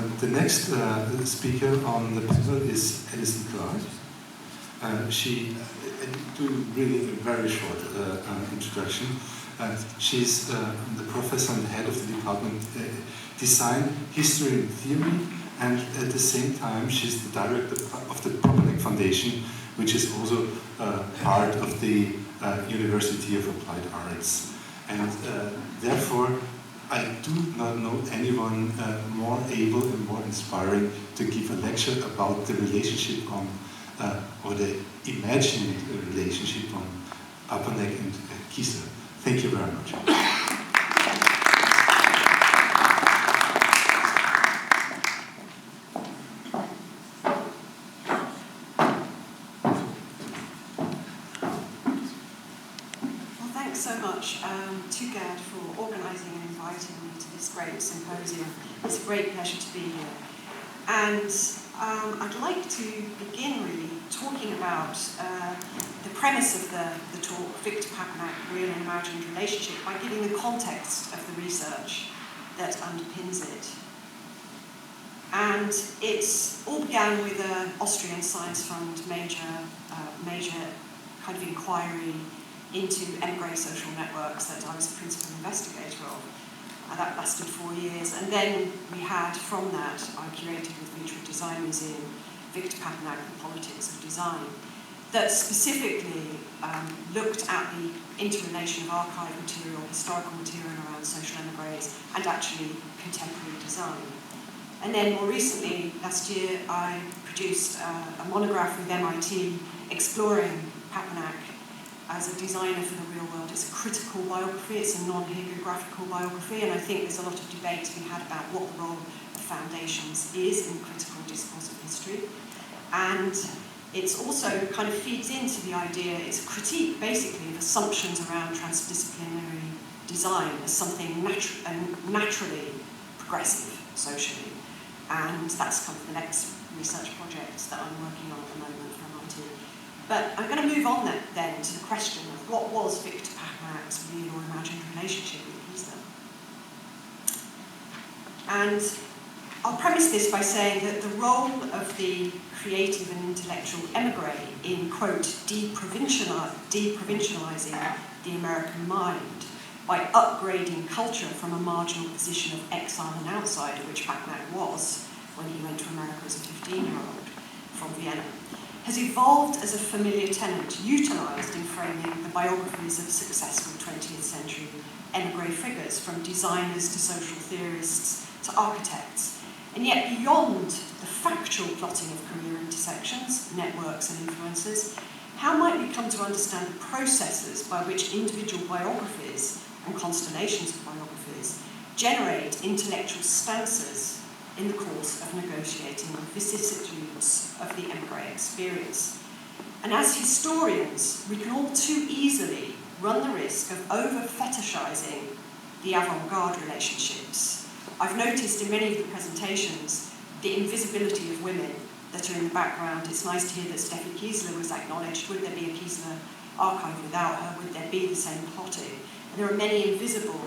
The next speaker on the panel is Alison Clarke. She do really a very short introduction. She's the professor and head of the department Design, History and Theory, and at the same time she's the director of the Papanek Foundation, which is also part of the University of Applied Arts. And therefore, I do not know anyone more able and more inspiring to give a lecture about the relationship on, or the imagined relationship on Papanek and Kiesler. Thank you very much. To Gert for organising and inviting me to this great symposium. It's a great pleasure to be here. And I'd like to begin really talking about the premise of the talk, Victor Papanek, Real and Imagined Relationship, by giving the context of the research that underpins it. And it's all began with an Austrian Science Fund major kind of inquiry into emigre social networks that I was the principal investigator of. That lasted 4 years. And then we had, from that, I curated with Future Design Museum, Victor Papanek, The Politics of Design, that specifically looked at the interrelation of archive material, historical material around social emigres, and actually contemporary design. And then more recently, last year, I produced a monograph with MIT exploring Papanek as a designer for the real world. It's a critical biography, it's a non-hagiographical biography, and I think there's a lot of debate to be had about what the role of foundations is in critical discourse of history. And it's also kind of feeds into the idea, it's a critique basically of assumptions around transdisciplinary design as something naturally progressive socially. And that's kind of the next research project that I'm working on at the moment for MIT. But I'm going to move on then to the question of what was Victor Papanek's real or imagined relationship with Kiesler. And I'll premise this by saying that the role of the creative and intellectual emigre in, quote, deprovincializing the American mind by upgrading culture from a marginal position of exile and outsider, which Papanek was when he went to America as a 15-year-old from Vienna, has evolved as a familiar tenet utilised in framing the biographies of successful 20th century emigre figures, from designers to social theorists to architects. And yet beyond the factual plotting of career intersections, networks and influences, how might we come to understand the processes by which individual biographies and constellations of biographies generate intellectual stances in the course of negotiating the vicissitudes of the emigre experience? And as historians, we can all too easily run the risk of over-fetishizing the avant-garde relationships. I've noticed in many of the presentations the invisibility of women that are in the background. It's nice to hear that Steffi Kiesler was acknowledged. Would there be a Kiesler archive without her? Would there be the same plotting? And there are many invisible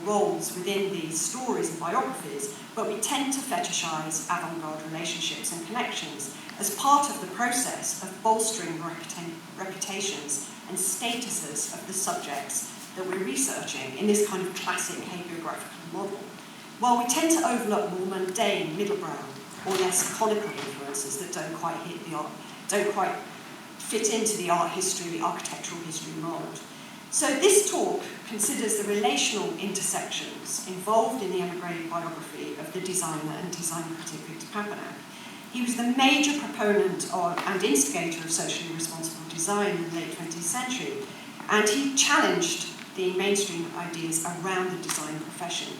roles within these stories and biographies, but we tend to fetishize avant-garde relationships and connections as part of the process of bolstering reputations and statuses of the subjects that we're researching in this kind of classic hagiographical model, while we tend to overlook more mundane, middle-brow, or less conical influences that don't quite fit into the art history, the architectural history mold. So this talk considers the relational intersections involved in the emigre biography of the designer and design critic Victor Papanek. He was the major proponent and instigator of socially responsible design in the late 20th century, and he challenged the mainstream ideas around the design profession.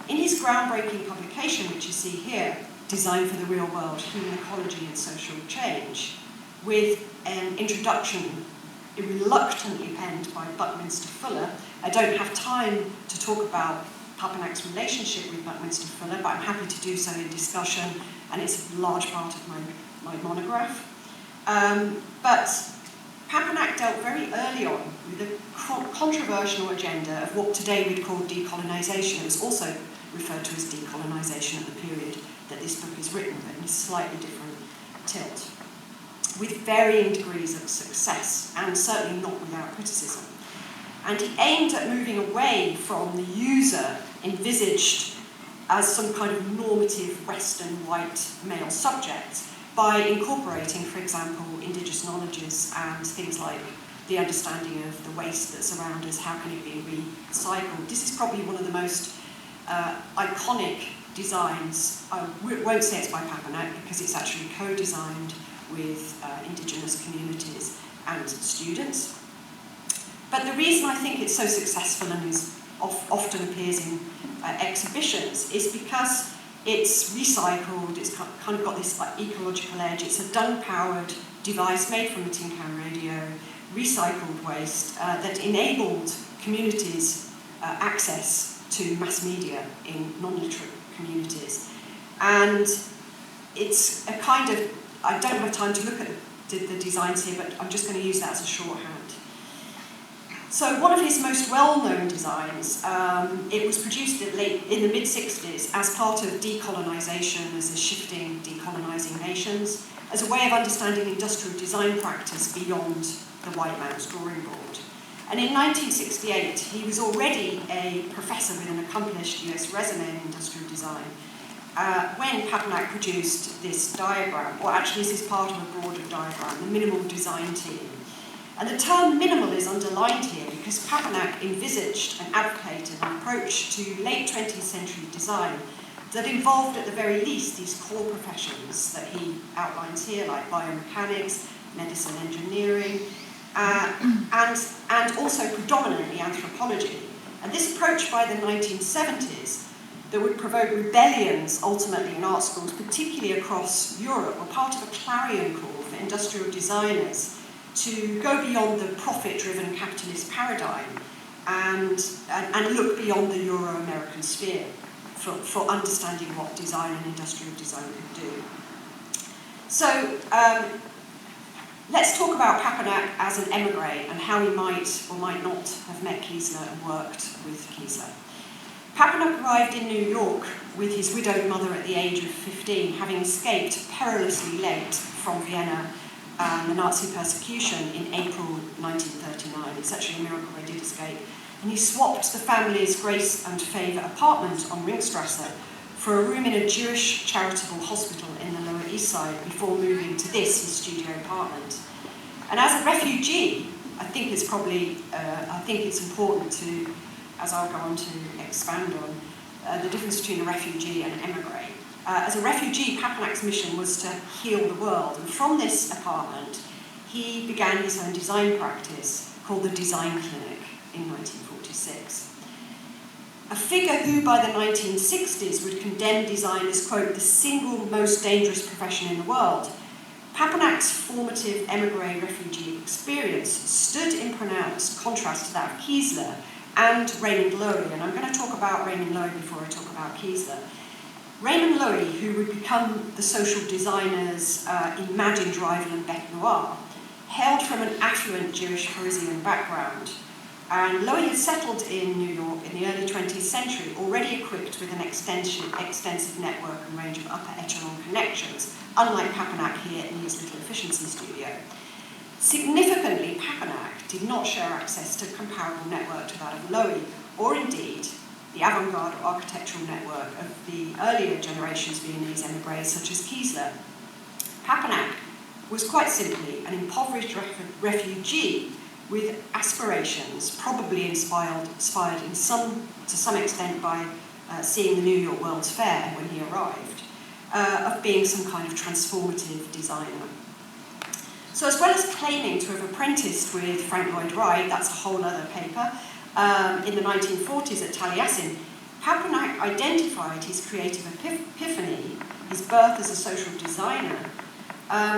In his groundbreaking publication, which you see here, Design for the Real World, Human Ecology and Social Change, with an introduction reluctantly penned by Buckminster Fuller. I don't have time to talk about Papanek's relationship with Buckminster Fuller, but I'm happy to do so in discussion, and it's a large part of my monograph. But Papanek dealt very early on with a controversial agenda of what today we'd call decolonisation. It was also referred to as decolonisation at the period that this book is written, but in a slightly different tilt, with varying degrees of success, and certainly not without criticism. And he aimed at moving away from the user envisaged as some kind of normative Western white male subject by incorporating, for example, indigenous knowledges and things like the understanding of the waste that's around us, how can it be recycled. This is probably one of the most iconic designs. I won't say it's by Papanak because it's actually co-designed with indigenous communities and students. But the reason I think it's so successful and is often appears in exhibitions is because it's recycled, it's kind of got this ecological edge, it's a dung-powered device made from a tin can radio, recycled waste that enabled communities access to mass media in non-literate communities. And it's a kind of, I don't have time to look at the designs here, but I'm just going to use that as a shorthand. So one of his most well-known designs, it was produced in the mid-60s as part of decolonisation, as a shifting decolonising nations, as a way of understanding industrial design practice beyond the white man's drawing board. And in 1968, he was already a professor with an accomplished US resume in industrial design when Papanak produced this diagram, or actually this is part of a broader diagram, the minimal design team. And the term minimal is underlined here because Papanak envisaged and advocated an approach to late 20th century design that involved at the very least these core professions that he outlines here, like biomechanics, medicine, engineering, and also predominantly anthropology. And this approach by the 1970s that would provoke rebellions ultimately in art schools, particularly across Europe, were part of a clarion call for industrial designers to go beyond the profit-driven capitalist paradigm and look beyond the Euro-American sphere for understanding what design and industrial design could do. So let's talk about Papanak as an émigré and how he might or might not have met Kiesler and worked with Kiesler. Papanak arrived in New York with his widowed mother at the age of 15, having escaped perilously late from Vienna and the Nazi persecution in April 1939. It's actually a miracle they did escape. And he swapped the family's grace and favour apartment on Ringstrasse for a room in a Jewish charitable hospital in the Lower East Side before moving to this, his studio apartment. And as a refugee, I think it's important to, as I'll go on to expand on, the difference between a refugee and an émigré. As a refugee, Papanak's mission was to heal the world. And from this apartment, he began his own design practice called the Design Clinic in 1946. A figure who by the 1960s would condemn design as, quote, the single most dangerous profession in the world, Papanak's formative émigré refugee experience stood in pronounced contrast to that of Kiesler and Raymond Loewy. And I'm going to talk about Raymond Loewy before I talk about Kiesler. Raymond Loewy, who would become the social designers Imagine Drival and Bête Noire, hailed from an affluent Jewish Parisian background. And Loewy had settled in New York in the early 20th century, already equipped with an extensive network and range of upper echelon connections, unlike Papanak here in his little efficiency studio. Significantly, Papanak did not share access to a comparable network to that of Loewy, or indeed the avant-garde architectural network of the earlier generations Viennese émigrés such as Kiesler. Papanak was quite simply an impoverished refugee with aspirations, probably inspired to some extent by seeing the New York World's Fair when he arrived, of being some kind of transformative designer. So as well as claiming to have apprenticed with Frank Lloyd Wright, that's a whole other paper, in the 1940s at Taliesin, Papanak identified his creative epiphany, his birth as a social designer,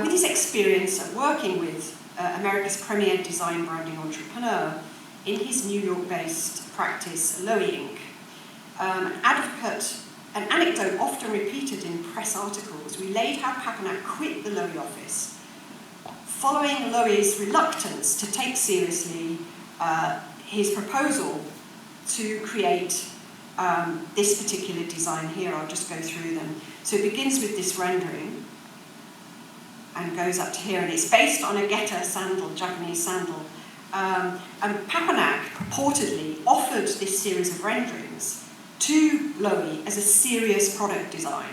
with his experience at working with America's premier design branding entrepreneur in his New York-based practice, Loewy Inc. An anecdote often repeated in press articles relayed how Papanak quit the Loewy office following Loewy's reluctance to take seriously his proposal to create this particular design here. I'll just go through them. So it begins with this rendering and goes up to here, and it's based on a Geta sandal, Japanese sandal. And Papanak purportedly offered this series of renderings to Loewy as a serious product design,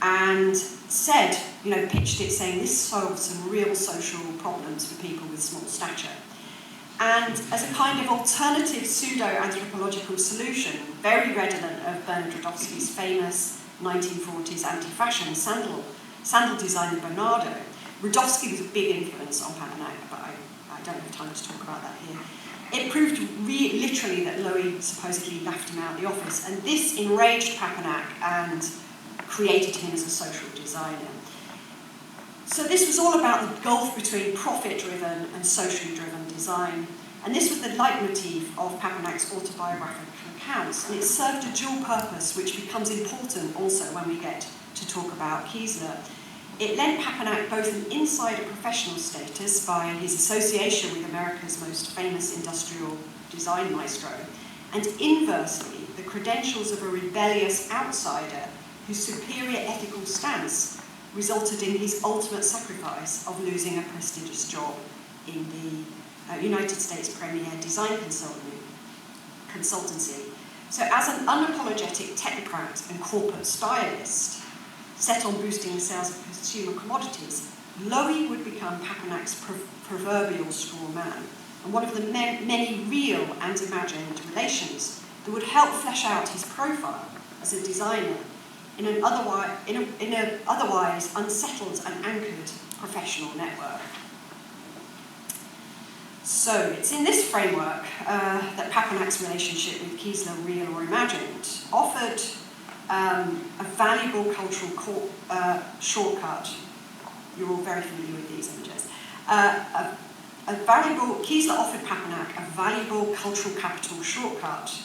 and said, pitched it saying this solves some real social problems for people with small stature. And as a kind of alternative pseudo-anthropological solution, very redolent of Bernard Radowski's famous 1940s anti-fashion sandal designer Bernardo, Radowski was a big influence on Papanak, but I don't have time to talk about that here. It proved literally that Loewy supposedly laughed him out of the office, and this enraged Papanak and created him as a social designer. So this was all about the gulf between profit-driven and socially driven design, and this was the leitmotif of Papanak's autobiographical accounts, and it served a dual purpose which becomes important also when we get to talk about Kiesler. It lent Papanak both an insider professional status by his association with America's most famous industrial design maestro, and inversely, the credentials of a rebellious outsider whose superior ethical stance resulted in his ultimate sacrifice of losing a prestigious job in the United States premier design consultancy. So as an unapologetic technocrat and corporate stylist, set on boosting the sales of consumer commodities, Loewy would become Papanak's proverbial straw man, and one of the many real and imagined relations that would help flesh out his profile as a designer in an otherwise unsettled and anchored professional network. So it's in this framework that Papanak's relationship with Kiesler, real or imagined, offered a valuable cultural shortcut. You're all very familiar with these images. Kiesler offered Papanak a valuable cultural capital shortcut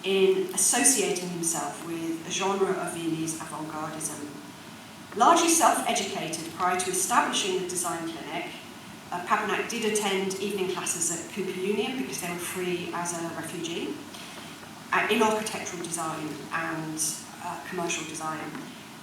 in associating himself with a genre of Viennese avant-gardism. Largely self-educated prior to establishing the design clinic, Papanak did attend evening classes at Cooper Union because they were free as a refugee, in architectural design and commercial design.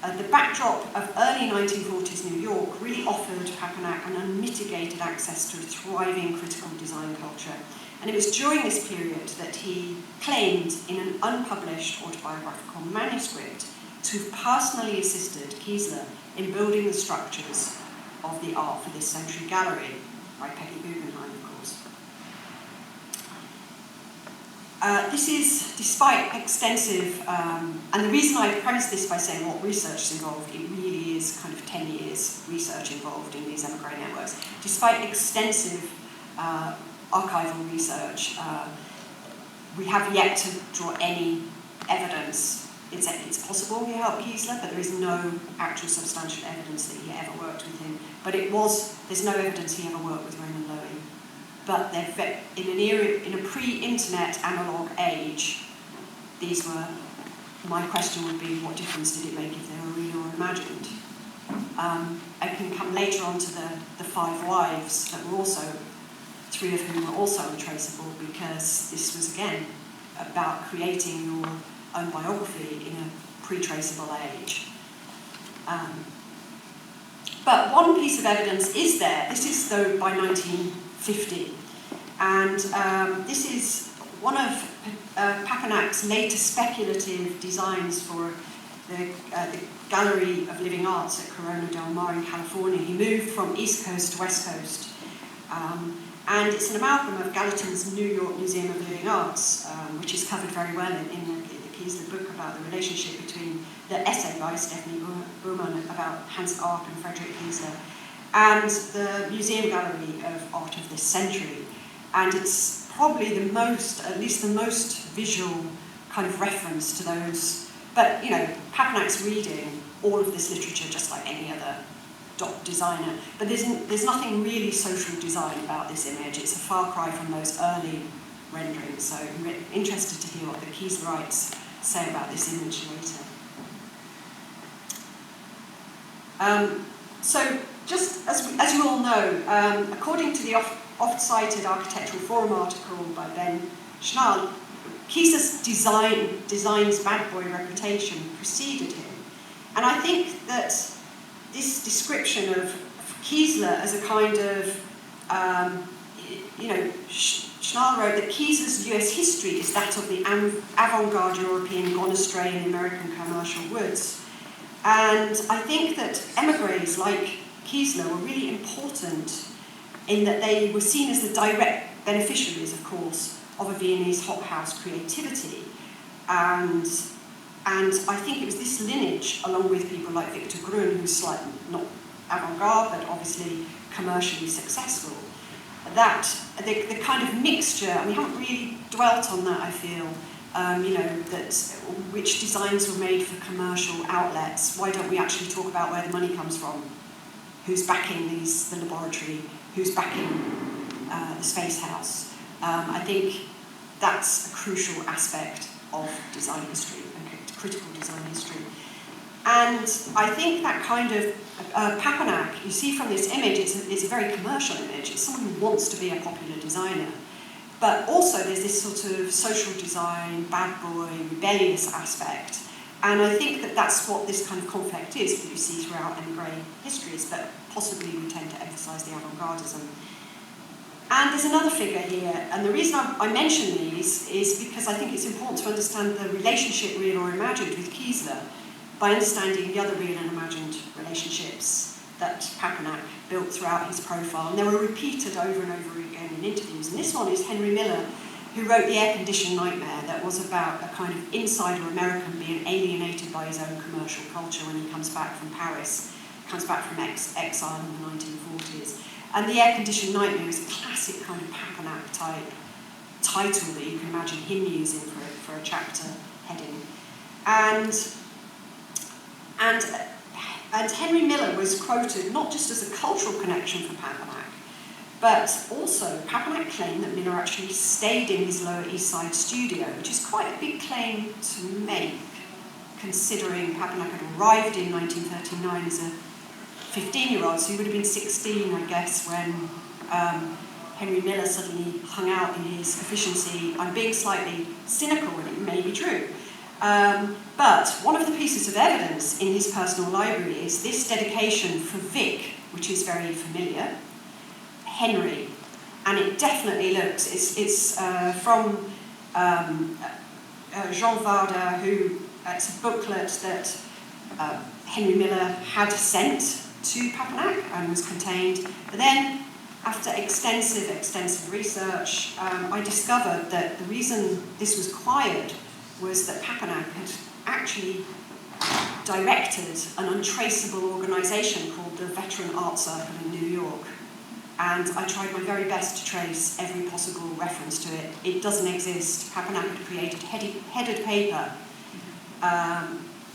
The backdrop of early 1940s New York really offered Papanak an unmitigated access to a thriving critical design culture. And it was during this period that he claimed in an unpublished autobiographical manuscript to have personally assisted Kiesler in building the structures of the Art for This Century gallery, by Peggy Guggenheim, of course. This is despite extensive, and the reason I premise this by saying what research is involved, it really is kind of 10 years research involved in these emigre networks. Despite extensive archival research, we have yet to draw any evidence. It's possible he helped Kiesler, but there is no actual substantial evidence that he ever worked with him. But there's no evidence he ever worked with Raymond Loewy. But in a pre-internet analog age, these were, my question would be, what difference did it make if they were real or imagined? I can come later on to the 5 wives that were also, 3 of whom were also untraceable, because this was, again, about creating your own biography in a pre-traceable age. But one piece of evidence is there. This is, though, by 1950. And this is one of Papanak's later speculative designs for the Gallery of Living Arts at Corona del Mar in California. He moved from East Coast to West Coast. And it's an amalgam of Gallatin's New York Museum of Living Arts, which is covered very well in the Kiesler book about the relationship between the essay by Stephanie Baumann about Hans Arp and Frederick Kiesler, and the Museum Gallery of Art of This Century. And it's probably the most visual kind of reference to those. But, Papanak's reading all of this literature just like any other designer. But there's nothing really social design about this image. It's a far cry from those early renderings. So I'm interested to hear what the Kieslerites say about this image later. So just as you all know, according to the oft-cited Architectural Forum article by Ben Schnall, Kiesler's design's bad boy reputation preceded him. And I think that this description of Kiesler as a kind of, Schnall wrote that Kiesler's US history is that of the avant-garde European gone astray in the American commercial woods. And I think that émigrés like Kiesler were really important in that they were seen as the direct beneficiaries, of course, of a Viennese hothouse creativity. And I think it was this lineage, along with people like Victor Grun, who's slightly not avant-garde, but obviously commercially successful, that the kind of mixture, and we haven't really dwelt on that, I feel, that which designs were made for commercial outlets. Why don't we actually talk about where the money comes from? Who's backing the laboratory? Who's backing the space house? I think that's a crucial aspect of design history, and critical design history. And I think that kind of Papanak, you see from this image, it's a very commercial image. It's someone who wants to be a popular designer. But also there's this sort of social design, bad boy, rebellious aspect. And I think that that's what this kind of conflict is that you see throughout émigré histories, but possibly we tend to emphasise the avant-gardism. And there's another figure here, and the reason I mention these is because I think it's important to understand the relationship, real or imagined, with Kiesler by understanding the other real and imagined relationships that Papanak built throughout his profile. And they were repeated over and over again in interviews. And this one is Henry Miller, who wrote The Air-Conditioned Nightmare, that was about a kind of insider American being alienated by his own commercial culture when he comes back from Paris, comes back from exile in the 1940s. And The Air-Conditioned Nightmare is a classic kind of Papanak type title that you can imagine him using for a chapter heading. And Henry Miller was quoted not just as a cultural connection for Papanak, but also Papanak claimed that Miller actually stayed in his Lower East Side studio, which is quite a big claim to make, considering Papanak had arrived in 1939 as a 15-year-old, so he would have been 16, I guess, when Henry Miller suddenly hung out in his efficiency. I'm being slightly cynical, and it may be true. But one of the pieces of evidence in his personal library is this dedication for Vic, which is very familiar, Henry, and it definitely looks, it's from Jean Vardar, who, it's a booklet that Henry Miller had sent to Papanak and was contained. But then, after extensive research, I discovered that the reason this was acquired was that Papanak had actually directed an untraceable organisation called the Veteran Art Circle in New York. And I tried my very best to trace every possible reference to it. It doesn't exist. Papanak had created headed paper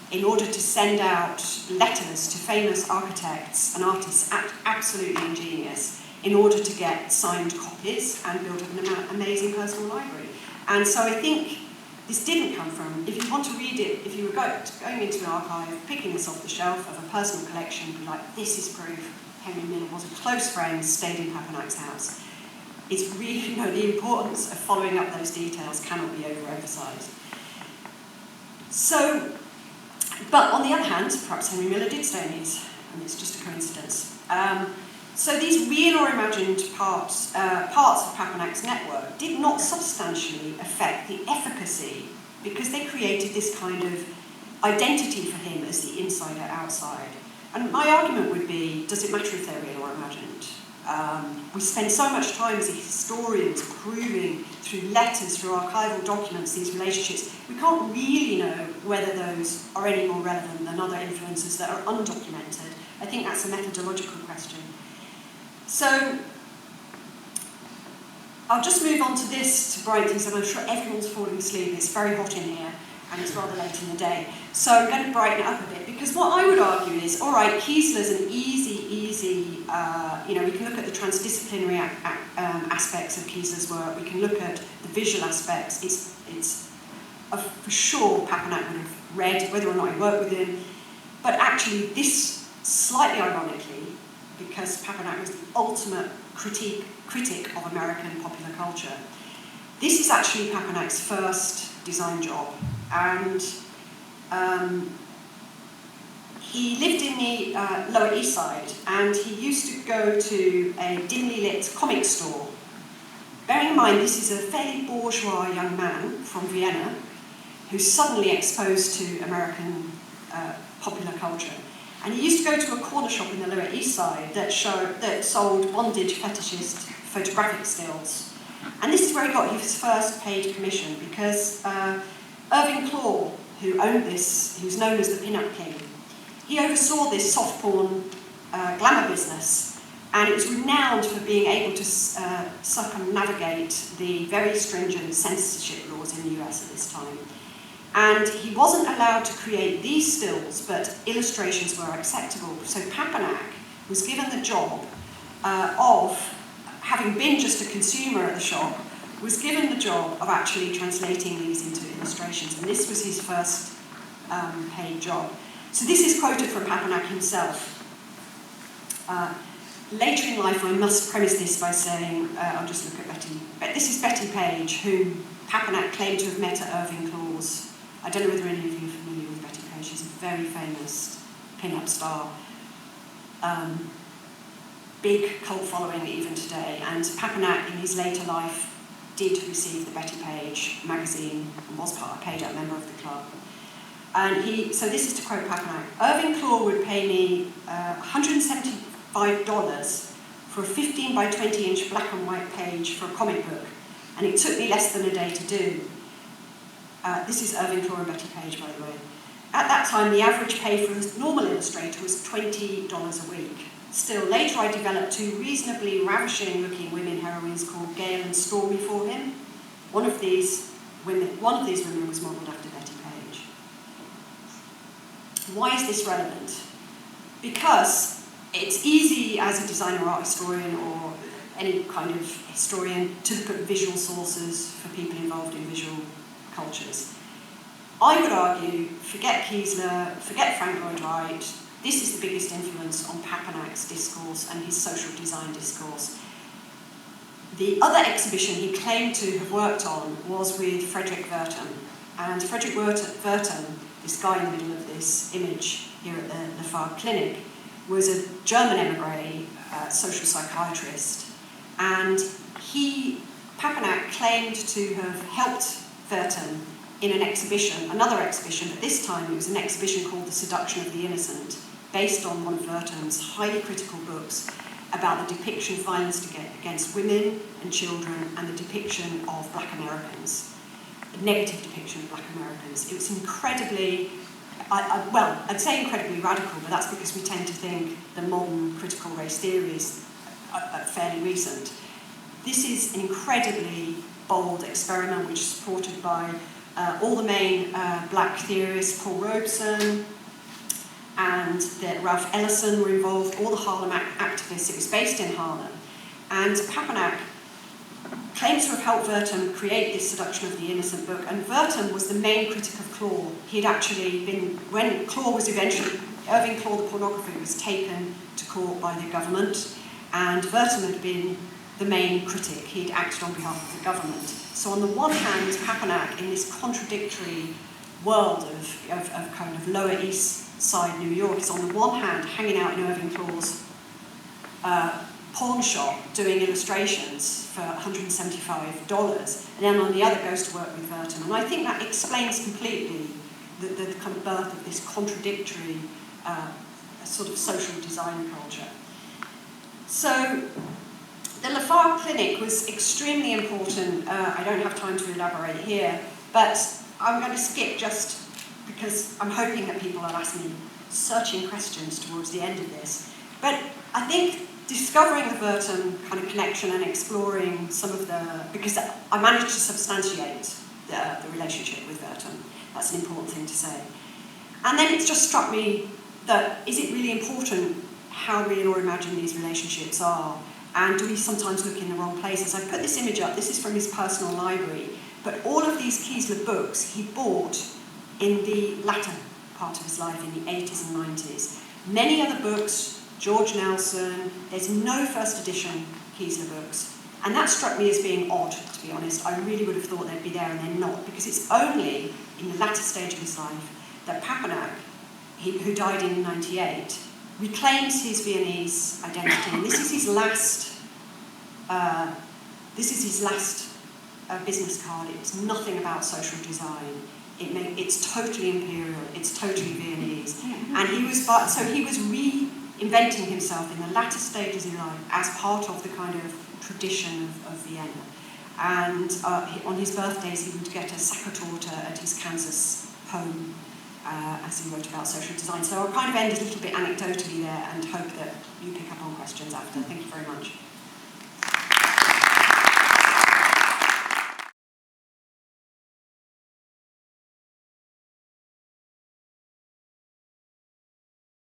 in order to send out letters to famous architects and artists, absolutely ingenious, in order to get signed copies and build up an amazing personal library. And so I think this didn't come from, if you want to read it, if you were going into an archive, picking this off the shelf of a personal collection, be like, this is proof Henry Miller was a close friend, stayed in Papanak's house. It's really, the importance of following up those details cannot be overemphasised. So, but on the other hand, perhaps Henry Miller did stay in his, and it's just a coincidence. So these real or imagined parts of Papanak's network did not substantially affect the efficacy, because they created this kind of identity for him as the insider-outside. And my argument would be, does it matter if they're real or imagined? We spend so much time as historians proving through letters, through archival documents, these relationships. We can't really know whether those are any more relevant than other influences that are undocumented. I think that's a methodological question. So I'll just move on to this to brighten things, and I'm sure everyone's falling asleep. It's very hot in here, and it's rather late in the day. So I'm going to brighten it up a bit, because what I would argue is, all right, Kiesler's an easy, we can look at the transdisciplinary aspects of Kiesler's work, we can look at the visual aspects. It's for sure Papanak would have read, whether or not he worked with him, but actually this, slightly ironically, because Papanak was the ultimate critic of American popular culture, This is actually Papanak's first design job, and he lived in the Lower East Side, and he used to go to a dimly lit comic store. Bearing in mind, this is a fairly bourgeois young man from Vienna who's suddenly exposed to American popular culture. And he used to go to a corner shop in the Lower East Side that sold bondage fetishist photographic stills. And this is where he got his first paid commission, because Irving Klaw, who owned this, who's known as the Pin-Up King, he oversaw this soft porn glamour business, and it was renowned for being able to circumnavigate the very stringent censorship laws in the US at this time. And he wasn't allowed to create these stills, but illustrations were acceptable. So Papanak was given the job of, having been just a consumer at the shop, was given the job of actually translating these into illustrations. And this was his first paid job. So this is quoted from Papanak himself. Later in life, I must premise this by saying, I'll just look at Betty. But this is Betty Page, whom Papanak claimed to have met at Irving Klaw's. I don't know whether any of you are familiar with Betty Page. She's a very famous pin-up star. Big cult following even today. And Papanak, in his later life, did receive the Betty Page magazine and was a paid-up member of the club. And so this is to quote Papanak: Irving Klaw would pay me $175 for a 15 by 20 inch black and white page for a comic book, and it took me less than a day to do. This is Irving Klaw and Betty Page, by the way. At that time, the average pay for a normal illustrator was $20 a week. Still, later I developed two reasonably ravishing-looking women heroines called Gail and Stormy for him. One of these women was modelled after Betty Page. Why is this relevant? Because it's easy as a designer or art historian or any kind of historian to look at visual sources for people involved in visual cultures. I would argue, forget Kiesler, forget Frank Lloyd Wright, this is the biggest influence on Papanak's discourse and his social design discourse. The other exhibition he claimed to have worked on was with Frederick Werton. And Frederick Werton, this guy in the middle of this image here at the Lafargue Clinic, was a German emigre, social psychiatrist. And Papanak claimed to have helped Werton in an exhibition, another exhibition, but this time it was an exhibition called The Seduction of the Innocent, based on one of Werton's highly critical books about the depiction of violence against women and children and the depiction of black Americans, a negative depiction of black Americans. It was incredibly, I'd say incredibly radical, but that's because we tend to think the modern critical race theories are fairly recent. This is an incredibly bold experiment which is supported by all the main black theorists, Paul Robeson and Ralph Ellison were involved, all the Harlem activists. It was based in Harlem. And Papanak claims to have helped Werton create this Seduction of the Innocent book, and Werton was the main critic of Klaw. He'd actually been, when Klaw was eventually, Irving Klaw, the pornographer, was taken to court by the government, and Werton had been the main critic. He'd acted on behalf of the government. So on the one hand, Papanak, in this contradictory world of kind of Lower East Side New York, is on the one hand hanging out in Irving Klaw's pawn shop doing illustrations for $175, and then on the other goes to work with Werton. And I think that explains completely the kind of birth of this contradictory sort of social design culture. So the Lafargue Clinic was extremely important. I don't have time to elaborate here, but I'm going to skip just because I'm hoping that people will ask me searching questions towards the end of this. But I think discovering the Werton kind of connection and exploring some of because I managed to substantiate the relationship with Werton. That's an important thing to say. And then it just struck me that is it really important how real or imagined these relationships are? And do we sometimes look in the wrong places? I put this image up. This is from his personal library. But all of these Kiesler books he bought in the latter part of his life, in the 80s and 90s. Many other books, George Nelson, there's no first edition Kiesler books. And that struck me as being odd, to be honest. I really would have thought they'd be there and they're not, because it's only in the latter stage of his life that Papanak, who died in 98, reclaims his Viennese identity. And this is his last business card. It's nothing about social design. It's totally imperial. It's totally Viennese. And he was reinventing himself in the latter stages of life as part of the kind of tradition of Vienna. And on his birthdays, he would get a Sackertorte at his Kansas home as he wrote about social design. So I'll kind of end a little bit anecdotally there and hope that you pick up on questions after. Thank you very much.